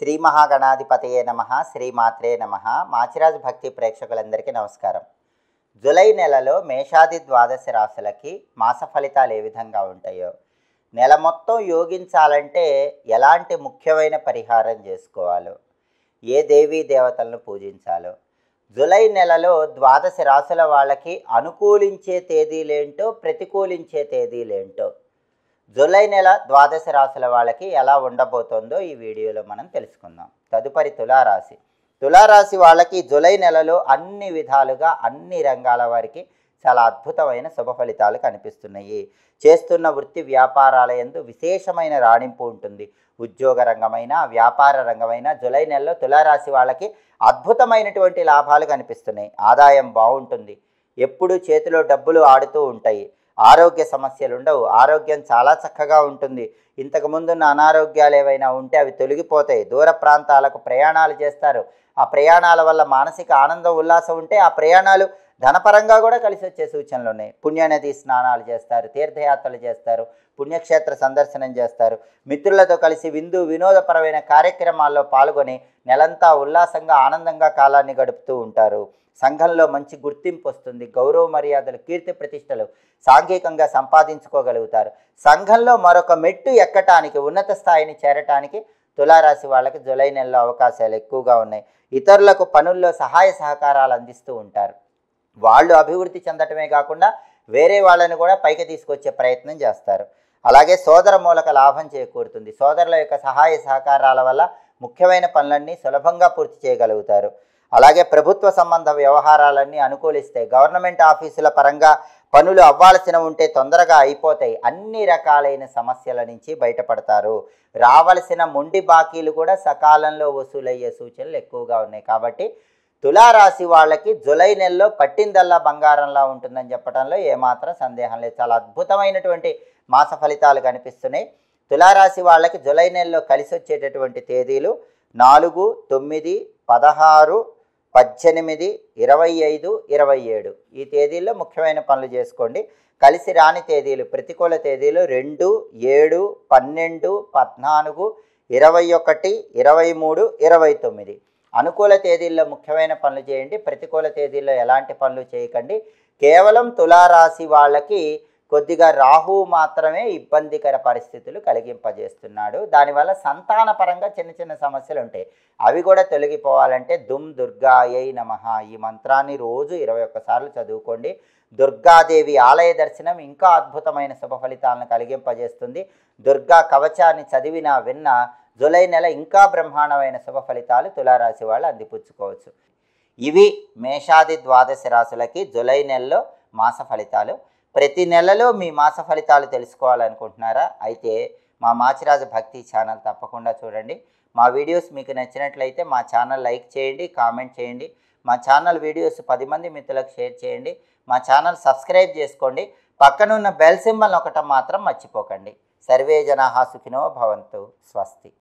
శ్రీ మహాగణాధిపతయే నమః, శ్రీమాత్రే నమః. మాచిరాజు భక్తి ప్రేక్షకులందరికీ నమస్కారం. జూలై నెలలో మేషాది ద్వాదశ రాశులకి మాస ఫలితాలు ఏ విధంగా ఉంటాయో, నెల మొత్తం యోగించాలంటే ఎలాంటి ముఖ్యమైన పరిహారం చేసుకోవాలో, ఏ దేవీ దేవతలను పూజించాలో, జూలై నెలలో ద్వాదశ రాశుల వాళ్ళకి అనుకూలించే తేదీలేంటో, ప్రతికూలించే తేదీలేంటో, జూలై నెల ద్వాదశ రాశుల వాళ్ళకి ఎలా ఉండబోతోందో ఈ వీడియోలో మనం తెలుసుకుందాం. తదుపరి తులారాశి. తులారాశి వాళ్ళకి జూలై నెలలో అన్ని విధాలుగా అన్ని రంగాల వారికి చాలా అద్భుతమైన శుభ ఫలితాలు కనిపిస్తున్నాయి. చేస్తున్న వృత్తి వ్యాపారాల యందు విశేషమైన రాణింపు ఉంటుంది. ఉద్యోగ రంగమైన, వ్యాపార రంగమైన జూలై నెలలో తులారాశి వాళ్ళకి అద్భుతమైనటువంటి లాభాలు కనిపిస్తున్నాయి. ఆదాయం బాగుంటుంది. ఎప్పుడూ చేతిలో డబ్బులు ఆడుతూ ఉంటాయి. ఆరోగ్య సమస్యలు ఉండవు. ఆరోగ్యం చాలా చక్కగా ఉంటుంది. ఇంతకుముందున్న అనారోగ్యాలు ఏవైనా ఉంటే అవి తొలగిపోతాయి. దూర ప్రాంతాలకు ప్రయాణాలు చేస్తారు. ఆ ప్రయాణాల వల్ల మానసిక ఆనందం, ఉల్లాసం ఉంటే ఆ ప్రయాణాలు ధనపరంగా కూడా కలిసి వచ్చే సూచనలు ఉన్నాయి. పుణ్యనది స్నానాలు చేస్తారు, తీర్థయాత్రలు చేస్తారు, పుణ్యక్షేత్ర సందర్శనం చేస్తారు, మిత్రులతో కలిసి వినోదపరమైన కార్యక్రమాల్లో పాల్గొని నెలంతా ఉల్లాసంగా ఆనందంగా కాలాన్ని గడుపుతూ ఉంటారు. సంఘంలో మంచి గుర్తింపు వస్తుంది. గౌరవ మర్యాదలు, కీర్తి ప్రతిష్టలు సాంఘికంగా సంపాదించుకోగలుగుతారు. సంఘంలో మరొక మెట్టు ఎక్కటానికి, ఉన్నత స్థాయిని చేరటానికి తులారాశి వాళ్ళకి జూలై నెలలో అవకాశాలు ఎక్కువగా ఉన్నాయి. ఇతరులకు పనుల్లో సహాయ సహకారాలు అందిస్తూ ఉంటారు. వాళ్ళు అభివృద్ధి చెందటమే కాకుండా వేరే వాళ్ళని కూడా పైకి తీసుకొచ్చే ప్రయత్నం చేస్తారు. అలాగే సోదర మూలక లాభం చేకూరుతుంది. సోదరుల యొక్క సహాయ సహకారాల వల్ల ముఖ్యమైన పనులన్నీ సులభంగా పూర్తి చేయగలుగుతారు. అలాగే ప్రభుత్వ సంబంధ వ్యవహారాలన్నీ అనుకూలిస్తాయి. గవర్నమెంట్ ఆఫీసుల పరంగా పనులు అవ్వాల్సిన ఉంటే తొందరగా అయిపోతాయి. అన్ని రకాలైన సమస్యల నుంచి బయటపడతారు. రావలసిన మొండి బాకీలు కూడా సకాలంలో వసూలయ్యే సూచనలు ఎక్కువగా ఉన్నాయి. కాబట్టి తులారాశి వాళ్ళకి జూలై నెలలో పట్టిందల్లా బంగారంలా ఉంటుందని చెప్పడంలో ఏమాత్రం సందేహం లేదు. చాలా అద్భుతమైనటువంటి మాస ఫలితాలు కనిపిస్తున్నాయి. తులారాశి వాళ్ళకి జూలై నెలలో కలిసి వచ్చేటటువంటి తేదీలు 4, 9, 16, 18, 25, 27. ఈ తేదీల్లో ముఖ్యమైన పనులు చేసుకోండి. కలిసి రాని తేదీలు, ప్రతికూల తేదీలు 2, 7, 12, 14, 21, 23, 29. అనుకూల తేదీల్లో ముఖ్యమైన పనులు చేయండి. ప్రతికూల తేదీల్లో ఎలాంటి పనులు చేయకండి. కేవలం తులారాశి వాళ్ళకి కొద్దిగా రాహువు మాత్రమే ఇబ్బందికర పరిస్థితులు కలిగింపజేస్తున్నాడు. దానివల్ల సంతానపరంగా చిన్న చిన్న సమస్యలు ఉంటాయి. అవి కూడా తొలగిపోవాలంటే దుమ్ దుర్గాయై నమః ఈ మంత్రాన్ని రోజు 21 సార్లు చదువుకోండి. దుర్గాదేవి ఆలయ దర్శనం ఇంకా అద్భుతమైన శుభ ఫలితాలను కలిగింపజేస్తుంది. దుర్గా కవచాన్ని చదివినా విన్నా జూలై నెల ఇంకా బ్రహ్మాండమైన శుభ ఫలితాలు తులారాశి వాళ్ళు అందిపుచ్చుకోవచ్చు. ఇవి మేషాది ద్వాదశ రాశులకి జూలై నెలలో మాస ఫలితాలు. ప్రతి నెలలో మీ మాస ఫలితాలు తెలుసుకోవాలనుకుంటున్నారా? అయితే మా మాచిరాజు భక్తి ఛానల్ తప్పకుండా చూడండి. మా వీడియోస్ మీకు నచ్చినట్లయితే మా ఛానల్ లైక్ చేయండి, కామెంట్ చేయండి. మా ఛానల్ వీడియోస్ 10 మంది మిత్రులకు షేర్ చేయండి. మా ఛానల్ సబ్స్క్రైబ్ చేసుకోండి. పక్కనున్న బెల్ సింబల్ నొక్కటం మాత్రం మర్చిపోకండి. సర్వే జనాః సుఖినో భవంతు. స్వస్తి.